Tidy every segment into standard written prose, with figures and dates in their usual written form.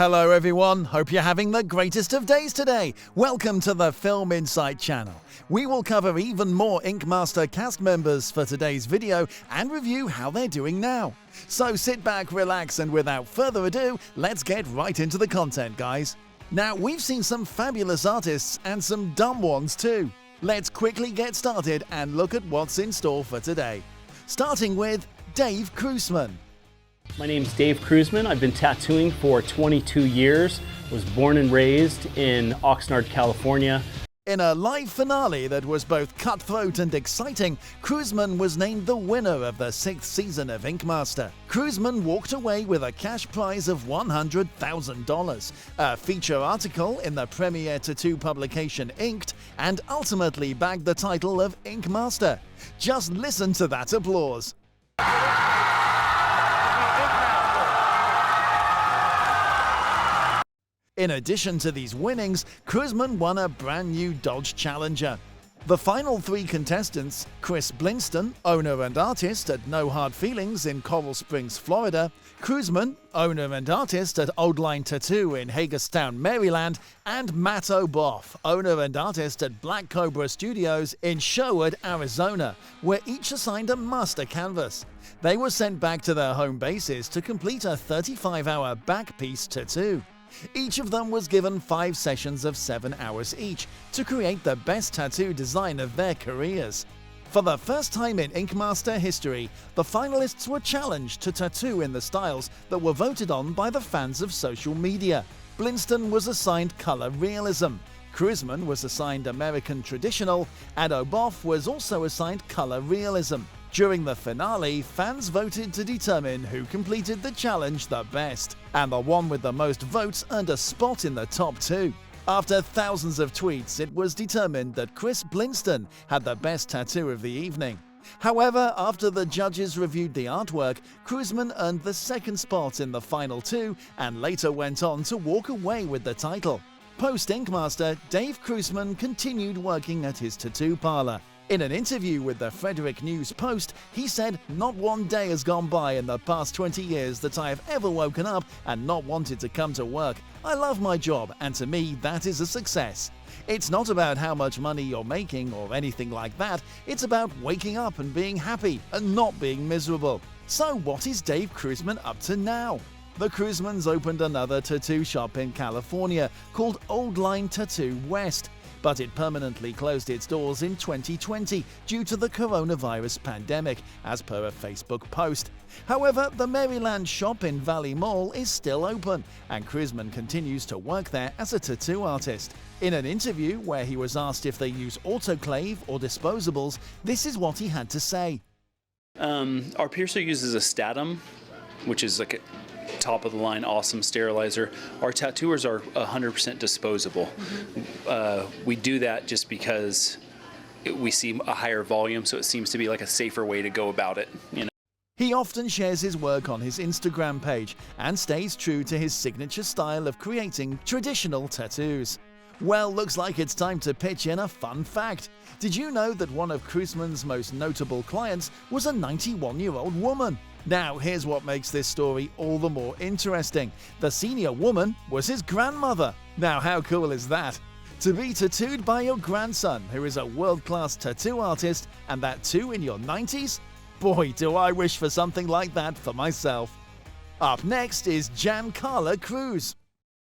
Hello everyone, hope you're having the greatest of days today. Welcome to the Film Insight channel. We will cover even more Ink Master cast members for today's video and review how they're doing now. So sit back, relax, and without further ado, let's get right into the content, guys. Now, we've seen some fabulous artists and some dumb ones too. Let's quickly get started and look at what's in store for today. Starting with Dave Kruseman. My name's Dave Kruseman. I've been tattooing for 22 years. Was born and raised in Oxnard, California. In a live finale that was both cutthroat and exciting, Kruseman was named the winner of the 6th season of Ink Master. Kruseman walked away with a cash prize of $100,000, a feature article in the premier tattoo publication Inked, and ultimately bagged the title of Ink Master. Just listen to that applause. In addition to these winnings, Kruseman won a brand new Dodge Challenger. The final 3 contestants, Chris Blinston, owner and artist at No Hard Feelings in Coral Springs, Florida, Kruseman, owner and artist at Old Line Tattoo in Hagerstown, Maryland, and Matt O'Boff, owner and artist at Black Cobra Studios in Sherwood, Arizona, were each assigned a master canvas. They were sent back to their home bases to complete a 35-hour back piece tattoo. Each of them was given 5 sessions of 7 hours each to create the best tattoo design of their careers. For the first time in Ink Master history, the finalists were challenged to tattoo in the styles that were voted on by the fans of social media. Blinston was assigned color realism, Kruseman was assigned American traditional, and O'Boff was also assigned color realism. During the finale, fans voted to determine who completed the challenge the best, and the one with the most votes earned a spot in the top 2. After thousands of tweets, it was determined that Chris Blinston had the best tattoo of the evening. However, after the judges reviewed the artwork, Kruseman earned the 2nd spot in the final 2 and later went on to walk away with the title. Post-Ink Master, Dave Kruseman continued working at his tattoo parlor. In an interview with the Frederick News Post, he said, "Not one day has gone by in the past 20 years that I have ever woken up and not wanted to come to work. I love my job, and to me, that is a success. It's not about how much money you're making or anything like that. It's about waking up and being happy and not being miserable." So what is Dave Kruseman up to now? The Krusemans opened another tattoo shop in California called Old Line Tattoo West, but it permanently closed its doors in 2020 due to the coronavirus pandemic, as per a Facebook post. However, the Maryland shop in Valley Mall is still open, and Kruseman continues to work there as a tattoo artist. In an interview where he was asked if they use autoclave or disposables, this is what he had to say. Our piercer uses a Statum, which is like a top-of-the-line awesome sterilizer. Our tattooers are 100% disposable. We do that just because we see a higher volume, so it seems to be like a safer way to go about it, you know? He often shares his work on his Instagram page and stays true to his signature style of creating traditional tattoos. Well, looks like it's time to pitch in a fun fact. Did you know that one of Kruseman's most notable clients was a 91-year-old woman? Now, here's what makes this story all the more interesting. The senior woman was his grandmother. Now, how cool is that? To be tattooed by your grandson, who is a world-class tattoo artist, and that too in your 90s? Boy, do I wish for something like that for myself. Up next is Gian Cruz.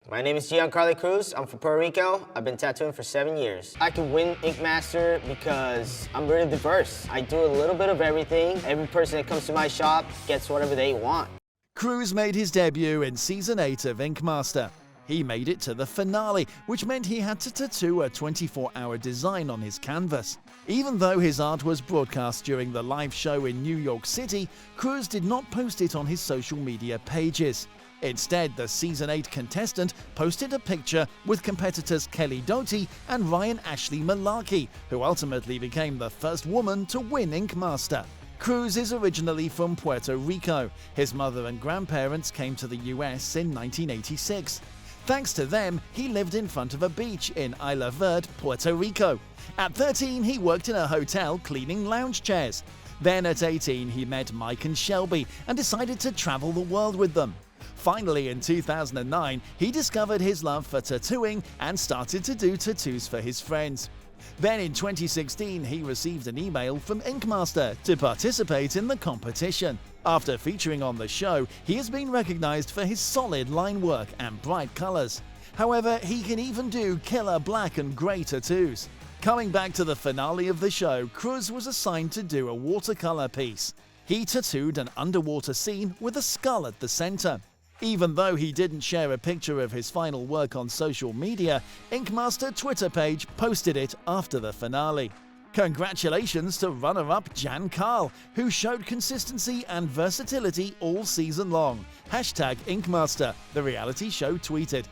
My name is Gian Cruz. I'm from Puerto Rico. I've been tattooing for 7 years. I can win Ink Master because I'm really diverse. I do a little bit of everything. Every person that comes to my shop gets whatever they want. Cruz made his debut in Season 8 of Ink Master. He made it to the finale, which meant he had to tattoo a 24-hour design on his canvas. Even though his art was broadcast during the live show in New York City, Cruz did not post it on his social media pages. Instead, the Season 8 contestant posted a picture with competitors Kelly Doty and Ryan Ashley Malarkey, who ultimately became the first woman to win Ink Master. Cruz is originally from Puerto Rico. His mother and grandparents came to the US in 1986. Thanks to them, he lived in front of a beach in Isla Verde, Puerto Rico. At 13, he worked in a hotel cleaning lounge chairs. Then at 18, he met Mike and Shelby and decided to travel the world with them. Finally, in 2009, he discovered his love for tattooing and started to do tattoos for his friends. Then in 2016, he received an email from Ink Master to participate in the competition. After featuring on the show, he has been recognized for his solid line work and bright colors. However, he can even do killer black and gray tattoos. Coming back to the finale of the show, Cruz was assigned to do a watercolor piece. He tattooed an underwater scene with a skull at the center. Even though he didn't share a picture of his final work on social media, Ink Master Twitter page posted it after the finale. Congratulations to runner-up Gian, who showed consistency and versatility all season long. #InkMaster, the reality show tweeted.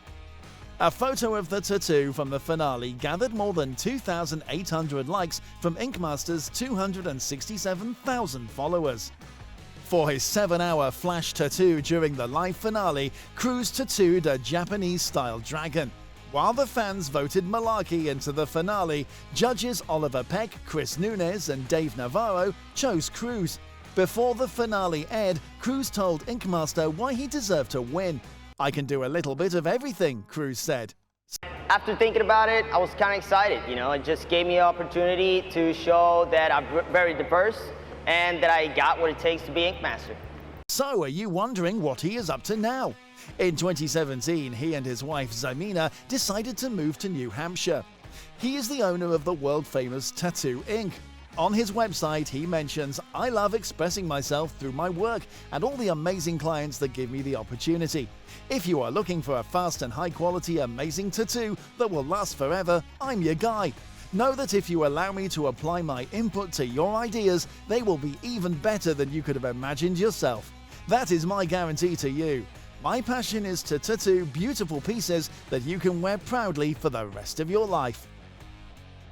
A photo of the tattoo from the finale gathered more than 2,800 likes from Ink Master's 267,000 followers. For his 7-hour flash tattoo during the live finale, Cruz tattooed a Japanese-style dragon. While the fans voted Malarkey into the finale, judges Oliver Peck, Chris Nunes, and Dave Navarro chose Cruz. Before the finale aired, Cruz told Ink Master why he deserved to win. "I can do a little bit of everything," Cruz said. After thinking about it, I was kind of excited. It just gave me an opportunity to show that I'm very diverse and that I got what it takes to be Ink Master. So, are you wondering what he is up to now? In 2017, he and his wife Zymina decided to move to New Hampshire. He is the owner of the world-famous Tattoo Inc. On his website, he mentions, "I love expressing myself through my work and all the amazing clients that give me the opportunity. If you are looking for a fast and high-quality amazing tattoo that will last forever, I'm your guy. Know that if you allow me to apply my input to your ideas, they will be even better than you could have imagined yourself. That is my guarantee to you. My passion is to tattoo beautiful pieces that you can wear proudly for the rest of your life."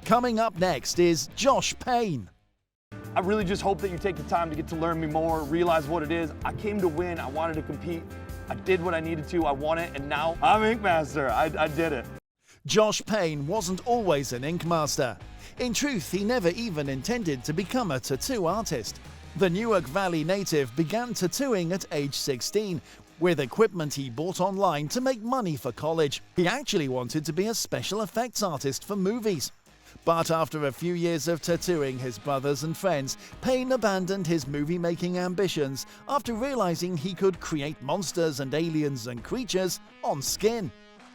Coming up next is Josh Payne. I really just hope that you take the time to get to learn me more, realize what it is. I came to win, I wanted to compete, I did what I needed to, I won it, and now I'm Ink Master. I did it. Josh Payne wasn't always an Ink Master. In truth, he never even intended to become a tattoo artist. The Newark Valley native began tattooing at age 16, with equipment he bought online to make money for college. He actually wanted to be a special effects artist for movies. But after a few years of tattooing his brothers and friends, Payne abandoned his movie-making ambitions after realizing he could create monsters and aliens and creatures on skin.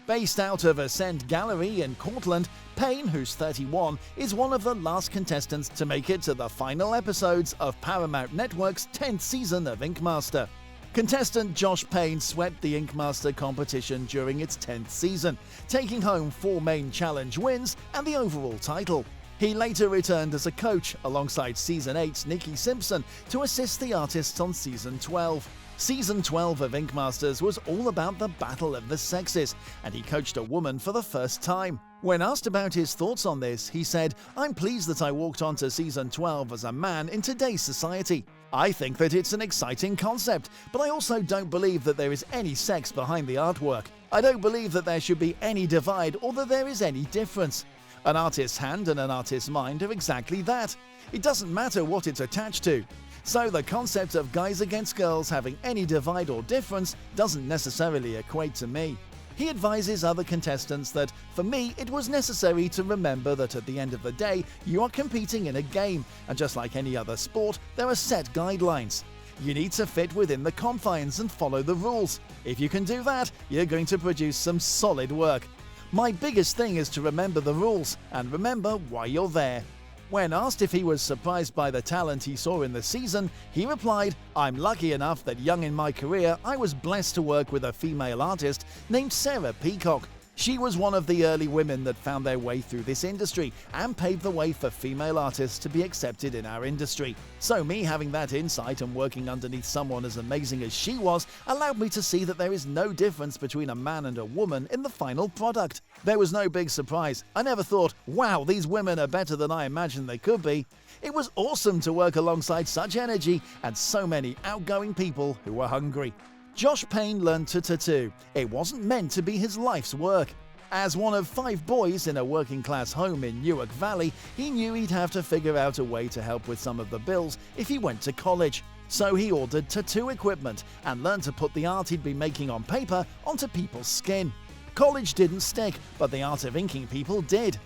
Based out of Ascend Gallery in Cortland, Payne, who's 31, is one of the last contestants to make it to the final episodes of Paramount Network's 10th season of Ink Master. Contestant Josh Payne swept the Ink Master competition during its 10th season, taking home 4 main challenge wins and the overall title. He later returned as a coach alongside Season 8's Nikki Simpson to assist the artists on Season 12. Season 12 of Ink Masters was all about the battle of the sexes, and he coached a woman for the first time. When asked about his thoughts on this, he said, "I'm pleased that I walked onto Season 12 as a man in today's society. I think that it's an exciting concept, but I also don't believe that there is any sex behind the artwork. I don't believe that there should be any divide or that there is any difference. An artist's hand and an artist's mind are exactly that. It doesn't matter what it's attached to. So the concept of guys against girls having any divide or difference doesn't necessarily equate to me." He advises other contestants that, "For me, it was necessary to remember that at the end of the day, you are competing in a game, and just like any other sport, there are set guidelines. You need to fit within the confines and follow the rules. If you can do that, you're going to produce some solid work. My biggest thing is to remember the rules, and remember why you're there." When asked if he was surprised by the talent he saw in the season, he replied, "I'm lucky enough that young in my career, I was blessed to work with a female artist named Sarah Peacock. She was one of the early women that found their way through this industry and paved the way for female artists to be accepted in our industry. So me having that insight and working underneath someone as amazing as she was allowed me to see that there is no difference between a man and a woman in the final product. There was no big surprise. I never thought, wow, these women are better than I imagined they could be. It was awesome to work alongside such energy and so many outgoing people who were hungry." Josh Payne learned to tattoo. It wasn't meant to be his life's work. As one of 5 boys in a working-class home in Newark Valley, he knew he'd have to figure out a way to help with some of the bills if he went to college. So he ordered tattoo equipment and learned to put the art he'd been making on paper onto people's skin. College didn't stick, but the art of inking people did.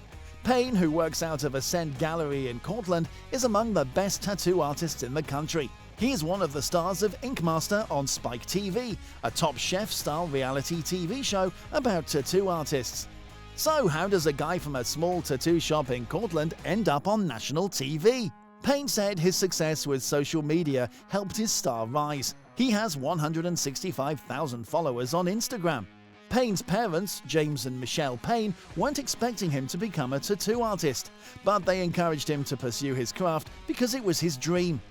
Payne, who works out of Ascend Gallery in Cortland, is among the best tattoo artists in the country. He is one of the stars of Ink Master on Spike TV, a Top Chef-style reality TV show about tattoo artists. So how does a guy from a small tattoo shop in Cortland end up on national TV? Payne said his success with social media helped his star rise. He has 165,000 followers on Instagram. Payne's parents, James and Michelle Payne, weren't expecting him to become a tattoo artist, but they encouraged him to pursue his craft because it was his dream.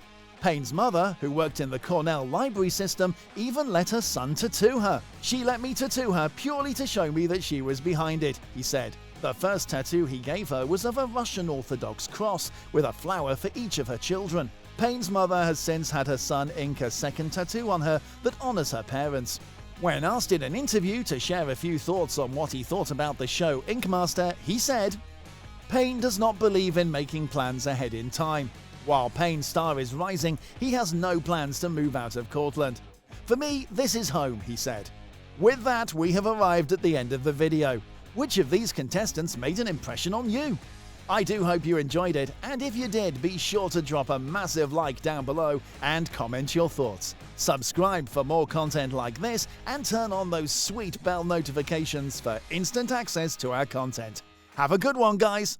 Payne's mother, who worked in the Cornell library system, even let her son tattoo her. "She let me tattoo her purely to show me that she was behind it," he said. The first tattoo he gave her was of a Russian Orthodox cross with a flower for each of her children. Payne's mother has since had her son ink a second tattoo on her that honors her parents. When asked in an interview to share a few thoughts on what he thought about the show Ink Master, he said, "Payne does not believe in making plans ahead in time. While Payne's star is rising, he has no plans to move out of Cortland. For me, this is home," he said. With that, we have arrived at the end of the video. Which of these contestants made an impression on you? I do hope you enjoyed it, and if you did, be sure to drop a massive like down below and comment your thoughts. Subscribe for more content like this and turn on those sweet bell notifications for instant access to our content. Have a good one, guys!